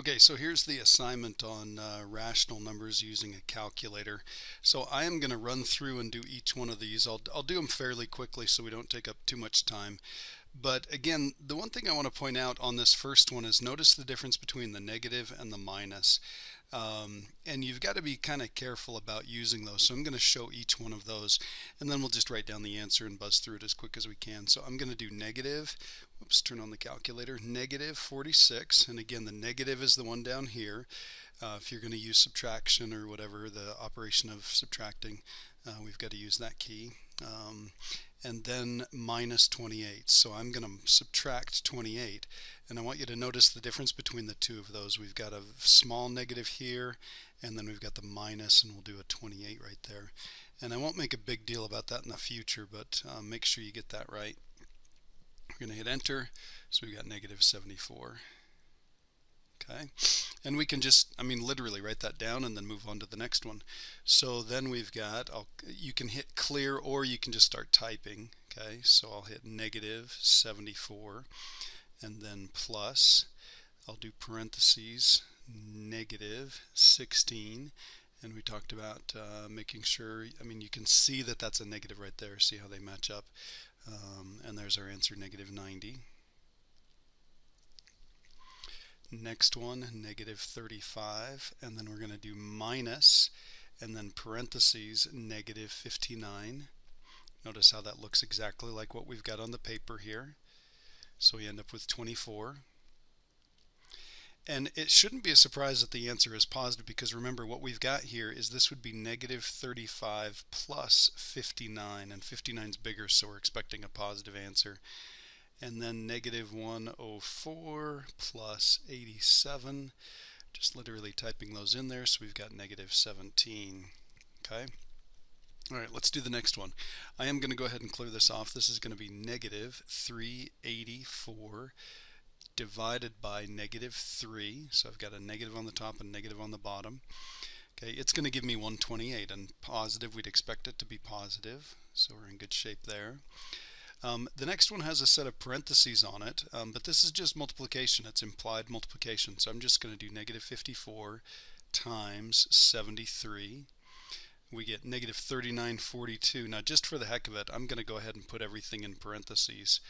Okay, so here's the assignment on rational numbers using a calculator. So I am going to run through and do each one of these. I'll do them fairly quickly so we don't take up too much time. But again, the one thing I want to point out on this first one is notice the difference between the negative and the minus. And you've got to be kind of careful about using those. So I'm going to show each one of those, and then we'll just write down the answer and buzz through it as quick as we can. So I'm going to do negative, whoops, turn on the calculator, negative 46. And again, the negative is the one down here. If you're going to use subtraction or whatever, the operation of subtracting, we've got to use that key. And then minus 28. So I'm going to subtract 28. And I want you to notice the difference between the two of those. We've got a small negative here, and then we've got the minus, and we'll do a 28 right there. And I won't make a big deal about that in the future, but make sure you get that right. We're going to hit enter. So we've got negative 74. Okay, and we can just, literally write that down and then move on to the next one. So then we've got, you can hit clear or you can just start typing. Okay, so I'll hit negative 74 and then plus, I'll do parentheses, negative 16. And we talked about making sure, you can see that that's a negative right there. See how they match up. And there's our answer, negative 90. Next one, negative 35, and then we're going to do minus, and then parentheses, negative 59. Notice how that looks exactly like what we've got on the paper here. So we end up with 24. And it shouldn't be a surprise that the answer is positive, because remember what we've got here is this would be negative 35 plus 59, and 59 is bigger, so we're expecting a positive answer. And then negative 104 plus 87, just literally typing those in there, so we've got negative 17. Okay. All right, let's do the next one. I am going to go ahead and clear this off. This is going to be negative 384 divided by negative 3. So I've got a negative on the top and negative on the bottom. Okay, it's going to give me 128, and positive, we'd expect it to be positive, so we're in good shape there. The next one has a set of parentheses on it, but this is just multiplication. It's implied multiplication. So I'm just going to do negative 54 times 73. We get negative 3942. Now just for the heck of it, I'm going to go ahead and put everything in parentheses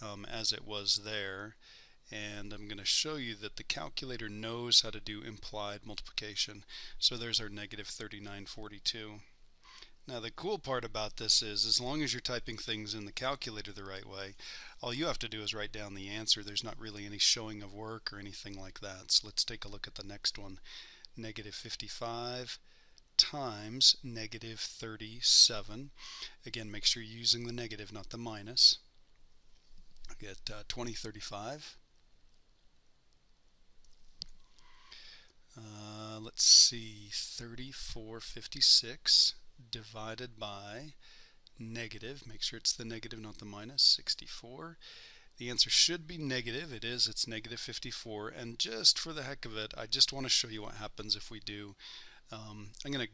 as it was there. And I'm going to show you that the calculator knows how to do implied multiplication. So there's our negative 3942. Now the cool part about this is, as long as you're typing things in the calculator the right way, all you have to do is write down the answer. There's not really any showing of work or anything like that. So let's take a look at the next one. Negative 55 times negative 37. Again, make sure you're using the negative, not the minus. I get 2035. Let's see, 3456 divided by negative, make sure it's the negative, not the minus, 64. The answer should be negative. It is. It's negative 54. And just for the heck of it, I just want to show you what happens if we do. I'm going to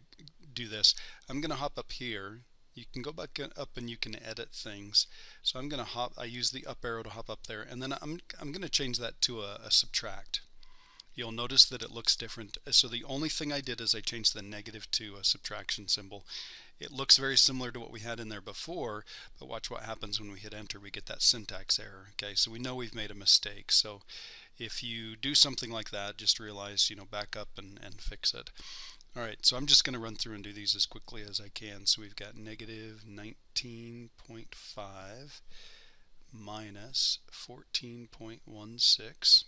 do this. I'm going to hop up here. You can go back up and you can edit things. So I'm going to hop. I use the up arrow to hop up there, and then I'm going to change that to a subtract. You'll notice that it looks different. So the only thing I did is I changed the negative to a subtraction symbol. It looks very similar to what we had in there before, but watch what happens when we hit enter. We get that syntax error. Okay, so we know we've made a mistake. So if you do something like that, just realize, back up and fix it. All right, so I'm just going to run through and do these as quickly as I can. So we've got negative 19.5 minus 14.16.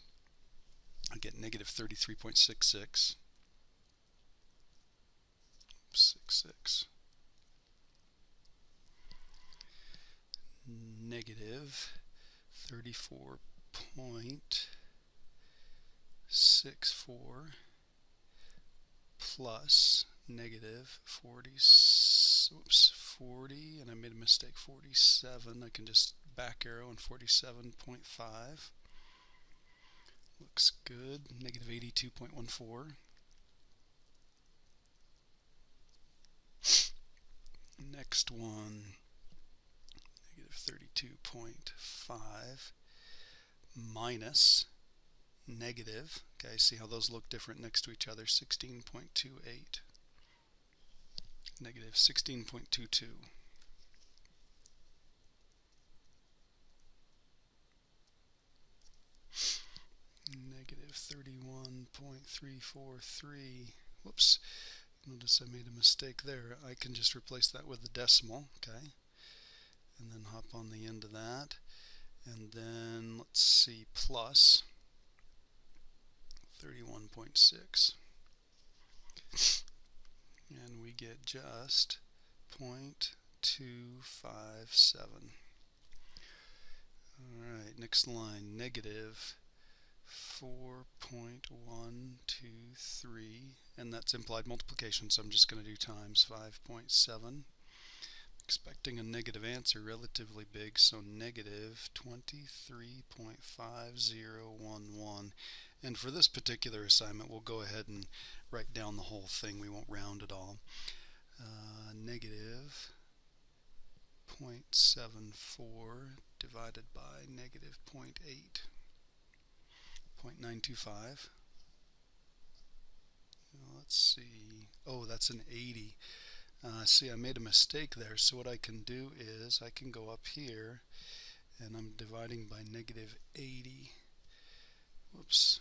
I get negative 33.66. 66. Negative 34.64 plus negative 40, and I made a mistake, 47. I can just back arrow and 47.5. Looks good. Negative 82.14. Next one, negative 32.5 minus negative, okay, see how those look different next to each other, 16.28, negative 16.22. Negative 31.343. Whoops, notice I made a mistake there. I can just replace that with the decimal, okay, and then hop on the end of that, and then let's see, plus 31.6, and we get just 0.257. Alright, next line, negative 4.123, and that's implied multiplication, so I'm just going to do times 5.7. Expecting a negative answer, relatively big, so negative 23.5011. And for this particular assignment, we'll go ahead and write down the whole thing. We won't round at all. Negative 0.74 divided by negative 0.8. 0.925. Let's see. Oh, that's an 80. See, I made a mistake there. So what I can do is I can go up here, and I'm dividing by negative 80. Whoops.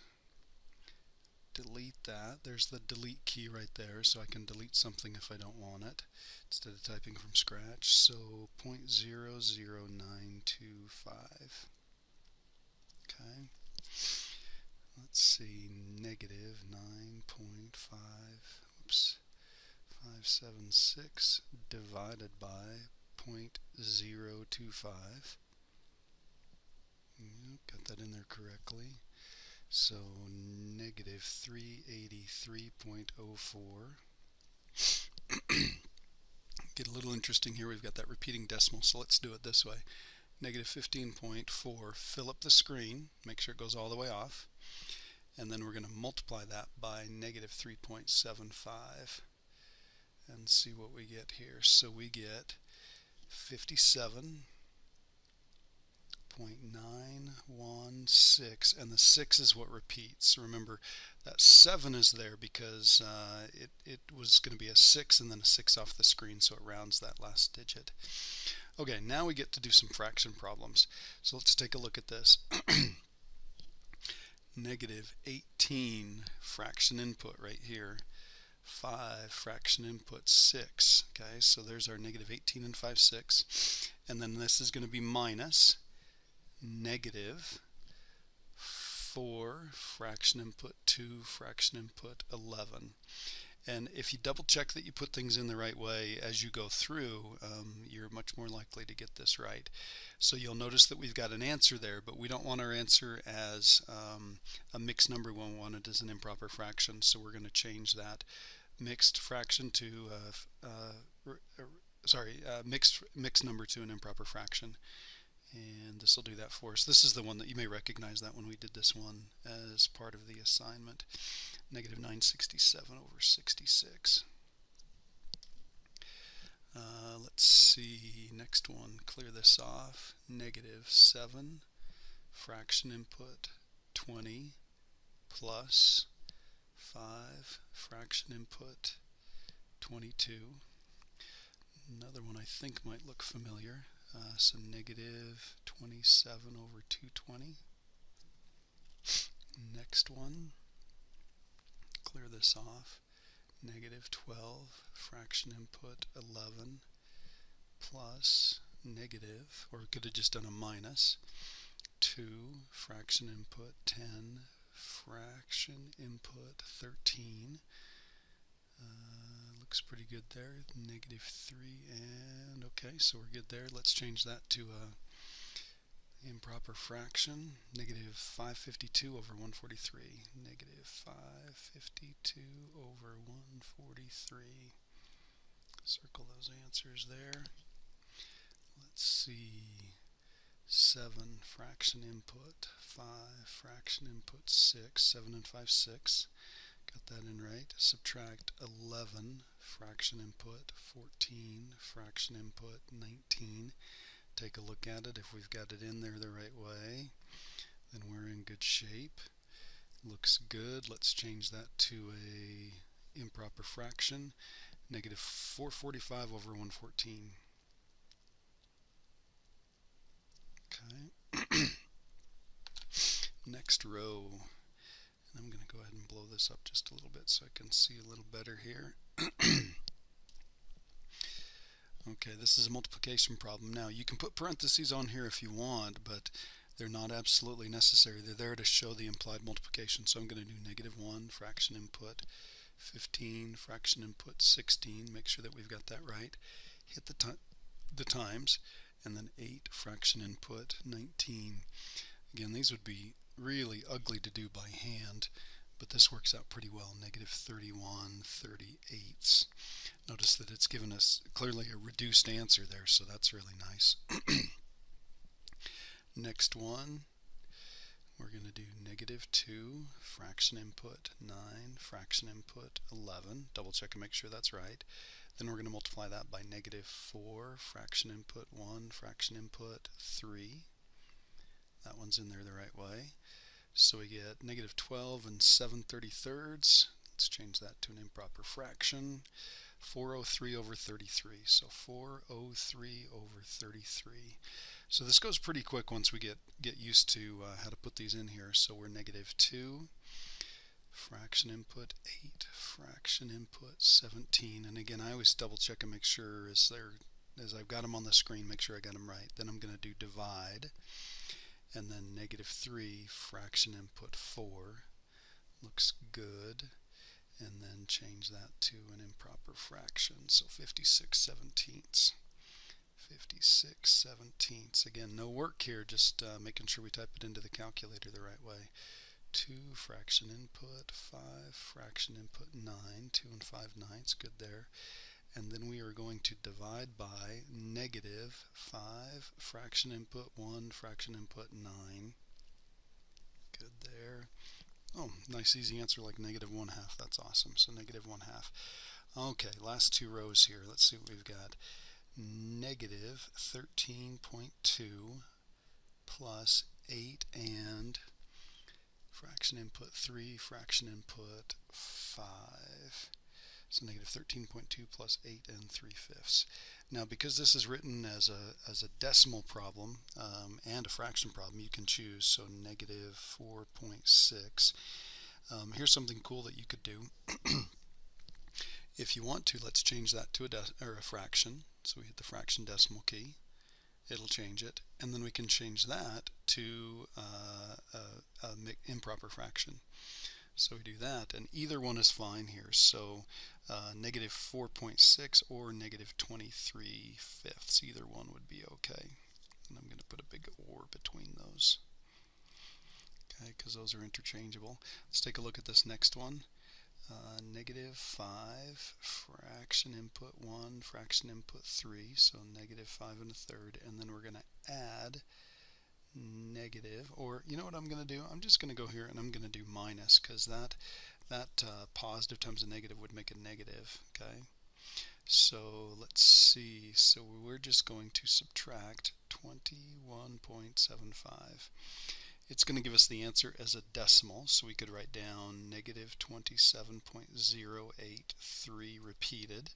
Delete that. There's the delete key right there, so I can delete something if I don't want it instead of typing from scratch. So 0.00925. Okay. Let's see, negative 9.576 divided by 0.025. Got that in there correctly. So negative 383.04. Get a little interesting here. We've got that repeating decimal, so let's do it this way. Negative 15.4. Fill up the screen. Make sure it goes all the way off. And then we're going to multiply that by negative 3.75 and see what we get here. So we get 57.916, and the 6 is what repeats. Remember, that 7 is there because it was going to be a 6 and then a 6 off the screen, so it rounds that last digit. Okay, now we get to do some fraction problems. So let's take a look at this. Negative 18 fraction input right here, 5 fraction input 6. Okay, so there's our negative 18 and 5, 6. And then this is going to be minus negative 4 fraction input 2 fraction input 11. And if you double check that you put things in the right way as you go through, you're much more likely to get this right. So you'll notice that we've got an answer there, but we don't want our answer as a mixed number. We want it as an improper fraction, so we're going to change that mixed fraction to mixed number to an improper fraction. And this will do that for us. This is the one that you may recognize, that when we did this one as part of the assignment. Negative 967 over 66. Let's see, next one, clear this off. Negative 7 fraction input 20 plus 5 fraction input 22. Another one I think might look familiar. So negative 27 over 220. Next one, clear this off. Negative 12 fraction input 11 plus negative, or could have just done a minus, 2 fraction input 10 fraction input 13. Looks pretty good there. Negative 3, and okay, so we're good there. Let's change that to improper fraction. Negative 552 over 143. Negative 552 over 143. Circle those answers there. Let's see. 7 fraction input 5 fraction input 6. 7 and 5, 6. Got that in right. Subtract 11 fraction input 14 fraction input 19. Take a look at it. If we've got it in there the right way, then we're in good shape. Looks good. Let's change that to a improper fraction. Negative 445 over 114. Okay. Next row. And I'm going to go ahead and blow this up just a little bit so I can see a little better here. Okay, this is a multiplication problem. Now, you can put parentheses on here if you want, but they're not absolutely necessary. They're there to show the implied multiplication. So I'm going to do negative 1, fraction input 15, fraction input 16. Make sure that we've got that right. Hit the times, and then 8, fraction input 19. Again, these would be really ugly to do by hand, but this works out pretty well. Negative 31/38. Notice that it's given us clearly a reduced answer there, so that's really nice. Next one, we're going to do negative 2, fraction input 9, fraction input 11. Double check and make sure that's right. Then we're going to multiply that by negative 4, fraction input 1, fraction input 3. That one's in there the right way. So we get negative 12 and 7/33. Let's change that to an improper fraction. 403 over 33. So 403 over 33. So this goes pretty quick once we get used to how to put these in here. So we're negative 2, fraction input 8, fraction input 17. And again, I always double check and make sure as I've got them on the screen, make sure I got them right. Then I'm going to do divide. And then negative 3, fraction input 4. Looks good. And then change that to an improper fraction. So 56/17. 56/17. Again, no work here, just making sure we type it into the calculator the right way. 2, fraction input 5, fraction input 9. 2 and 5/9. Good there. And then we are going to divide by negative 5, fraction input 1, fraction input 9. Good there. Oh, nice easy answer like negative 1/2. That's awesome. So negative 1/2. Okay, last two rows here. Let's see what we've got. Negative 13.2 plus 8 and fraction input 3, fraction input 5. So negative 13.2 plus 8 and 3/5. Now, because this is written as a decimal problem and a fraction problem, you can choose. So negative 4.6. Here's something cool that you could do. If you want to, let's change that to a fraction. So we hit the fraction decimal key. It'll change it. And then we can change that to an improper fraction. So we do that, and either one is fine here. So negative 4.6 or negative 23/5. Either one would be okay. And I'm going to put a big or between those. Okay, because those are interchangeable. Let's take a look at this next one. Negative 5, fraction input 1, fraction input 3. So negative 5 1/3. And then we're going to add negative, or you know what I'm going to do? I'm just going to go here and I'm going to do minus, because that positive times a negative would make a negative. Okay, so let's see. So we're just going to subtract 21.75. It's going to give us the answer as a decimal, so we could write down negative 27.083 repeated.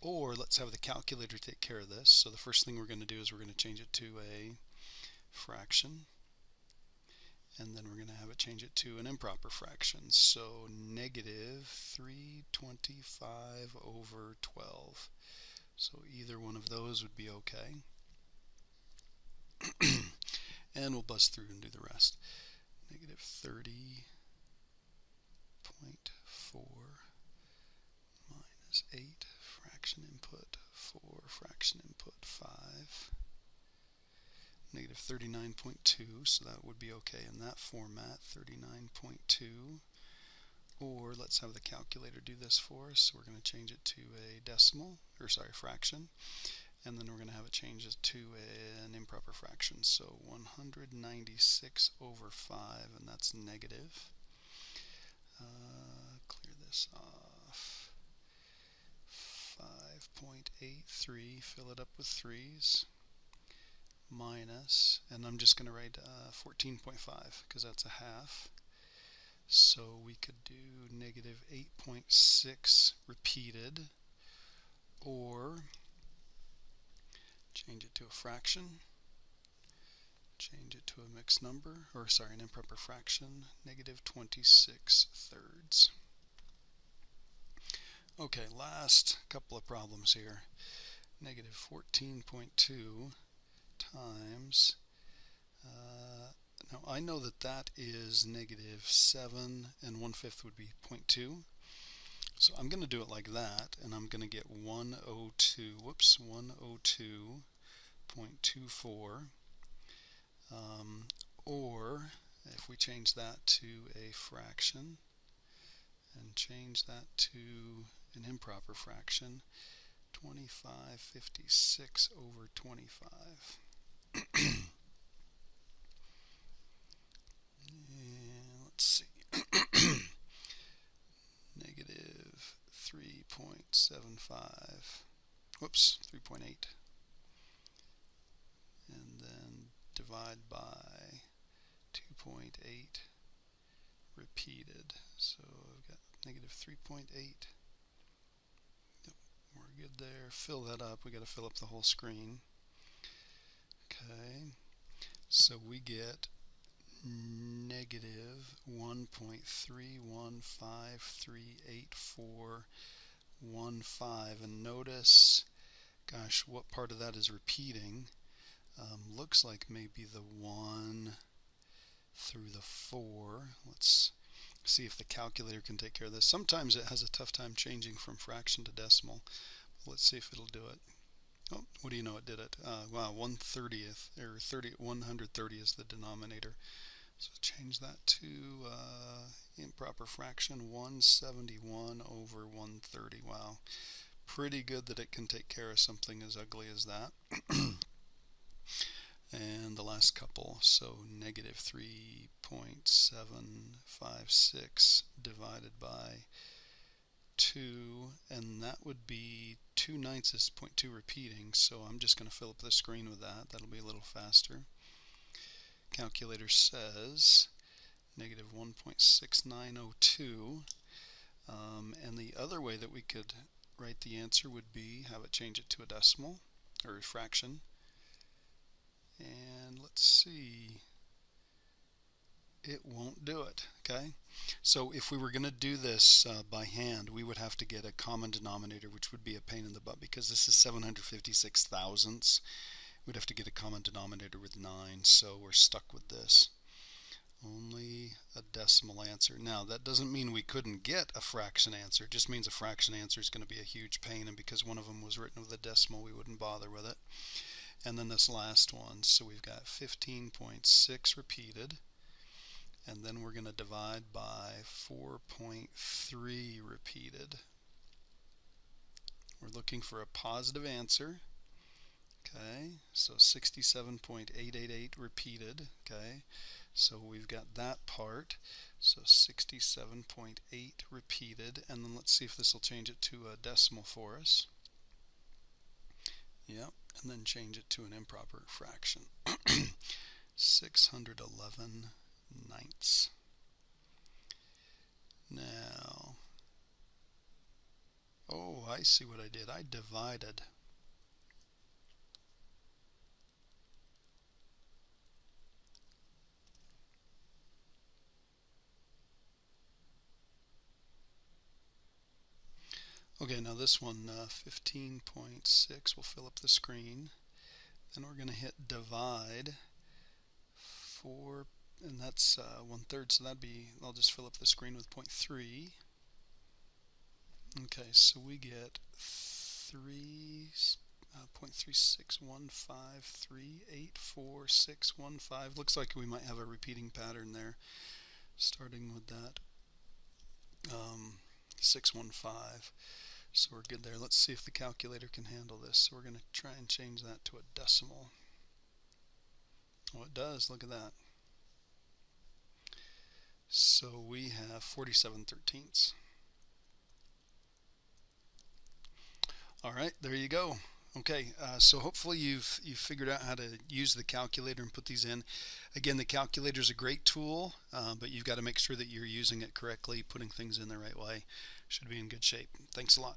Or let's have the calculator take care of this. So the first thing we're going to do is we're going to change it to a fraction, and then we're going to have it change it to an improper fraction. So negative 325 over 12. So either one of those would be okay. And we'll buzz through and do the rest. Negative 30.4 minus 8, fraction input 4, fraction input 5. Negative 39.2, so that would be okay in that format, 39.2. Or let's have the calculator do this for us. So we're going to change it to a decimal, or sorry, fraction. And then we're going to have it change it to an improper fraction. So 196 over 5, and that's negative. Clear this off. 5.83, fill it up with 3's. Minus, and I'm just going to write 14.5 because that's a half. So we could do negative 8.6 repeated, or change it to a fraction, change it to a mixed number, or sorry, an improper fraction, negative 26 thirds. Okay, last couple of problems here. Negative 14.2 times, now I know that that is negative 7 and 1/5 would be 0.2. So I'm going to do it like that, and I'm going to get 102.24. Or if we change that to a fraction and change that to an improper fraction, 2556 over 25. And let's see. Negative 3.75. Whoops, 3.8. And then divide by 2.8 repeated. So I've got negative 3.8. Yep, we're good there. Fill that up. We got to fill up the whole screen. Okay, so we get negative 1.31538415. And notice, gosh, what part of that is repeating? Looks like maybe the 1 through the 4. Let's see if the calculator can take care of this. Sometimes it has a tough time changing from fraction to decimal. Let's see if it'll do it. Oh, what do you know, it did it. Wow, 1/30th, or 130 is the denominator. So change that to improper fraction, 171 over 130. Wow, pretty good that it can take care of something as ugly as that. And the last couple, so negative 3.756 divided by 2, and that would be 2/9 is 0.2 repeating, so I'm just going to fill up the screen with that. That'll be a little faster. Calculator says negative 1.6902, and the other way that we could write the answer would be have it change it to a decimal or a fraction. And let's see, it won't do it. Okay, so if we were going to do this by hand, we would have to get a common denominator, which would be a pain in the butt because this is 756 thousandths. We'd have to get a common denominator with 9, so we're stuck with this. Only a decimal answer. Now, that doesn't mean we couldn't get a fraction answer. It just means a fraction answer is going to be a huge pain, and because one of them was written with a decimal, we wouldn't bother with it. And then this last one, so we've got 15.6 repeated, and then we're going to divide by 4.3 repeated. We're looking for a positive answer. Okay, so 67.888 repeated. Okay, so we've got that part. So 67.8 repeated, and then let's see if this will change it to a decimal for us. Yep, and then change it to an improper fraction. 611 ninths. Now, oh, I see what I did. I divided. Okay, now this one, 15.6, we'll fill up the screen. Then we're going to hit divide 4, and that's 1/3, so that'd be, I'll just fill up the screen with 0.3. Okay, so we get 0.36153846615. Looks like we might have a repeating pattern there, starting with that 615. So we're good there. Let's see if the calculator can handle this. So we're going to try and change that to a decimal. Oh, it does. Look at that. So we have 47/13. All right, there you go. Okay, so hopefully you've figured out how to use the calculator and put these in. Again, the calculator is a great tool, but you've got to make sure that you're using it correctly, putting things in the right way. Should be in good shape. Thanks a lot.